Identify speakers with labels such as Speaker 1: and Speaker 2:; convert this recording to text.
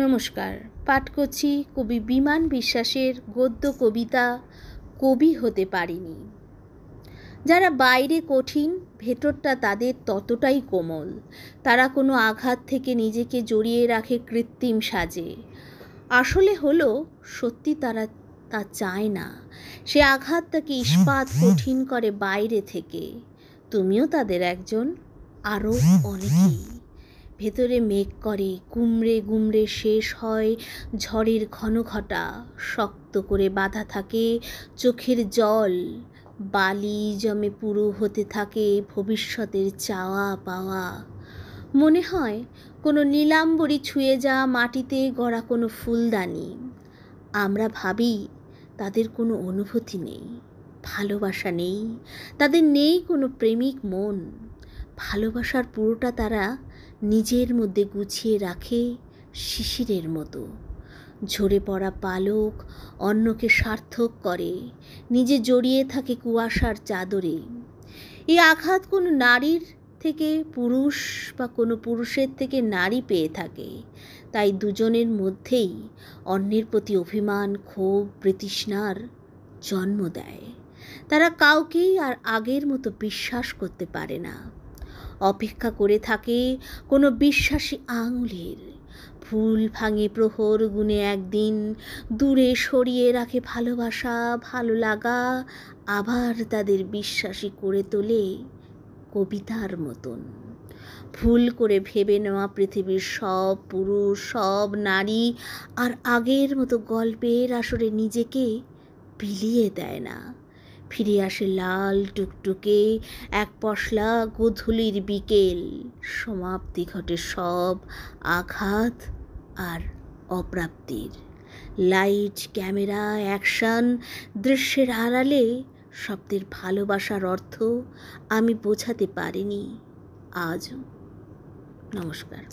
Speaker 1: নমস্কার। পাঠ করছি কবি বিমান বিশ্বাসের গদ্য কবিতা কবি হতে পারিনি। যারা বাইরে কঠিন, ভেতরটা তাদের ততটাই কোমল। তারা কোনো আঘাত থেকে নিজেকে জড়িয়ে রাখে কৃত্রিম সাজে। আসলে হলো সত্যি তারা তা চায় না। সে আঘাত তাকে ইস্পাত কঠিন করে বাইরে থেকে। তুমিও তাদের একজন, আরও অনেকেই। ভেতরে মেঘ করে গুমড়ে গুমড়ে শেষ হয় ঝড়ের ঘন ঘটা। শক্ত করে বাঁধা থাকে চোখের জল। বালি জমে পুরো হতে থাকে ভবিষ্যতের চাওয়া পাওয়া। মনে হয় কোনো নীলাম্বরী ছুঁয়ে যাওয়া মাটিতে গড়া কোনো ফুলদানি। আমরা ভাবি তাদের কোনো অনুভূতি নেই, ভালোবাসা নেই, তাদের নেই কোনো প্রেমিক মন। ভালোবাসার পুরোটা তারা নিজের মধ্যে গুছিয়ে রাখে শিশিরের মতো। ঝরে পড়া পালক অন্যকে সার্থক করে, নিজে জড়িয়ে থাকে কুয়াশার চাদরে। এই আঘাত কোনো নারীর থেকে পুরুষ বা কোনো পুরুষের থেকে নারী পেয়ে থাকে। তাই দুজনের মধ্যেই অন্যের প্রতি অভিমান, ক্ষোভ, বিতৃষ্ণার জন্ম দেয়। তারা কাউকেই আর আগের মতো বিশ্বাস করতে পারে না। অপেক্ষা করে থাকে কোনো বিশ্বাসী আঙুলের। ফুল ভাঙে প্রহর গুনে একদিন, দূরে সরিয়ে রাখে ভালোবাসা, ভালো লাগা, আবার তাদের বিশ্বাসী করে তোলে কবিতার মতন। ভুল করে ভেবে নেওয়া পৃথিবীর সব পুরুষ, সব নারী আর আগের মতো গল্পের আসরে নিজেকে বিলিয়ে দেয় না। ফিরে আসে লাল টুকটুকে এক পশলা গোধূলির বিকেল। সমাপ্তি ঘটে সব আঘাত আর অপ্রাপ্তির। লাইট, ক্যামেরা, অ্যাকশন, দৃশ্যের আড়ালে শব্দের ভালোবাসার অর্থ আমি বোঝাতে পারিনি আজও। নমস্কার।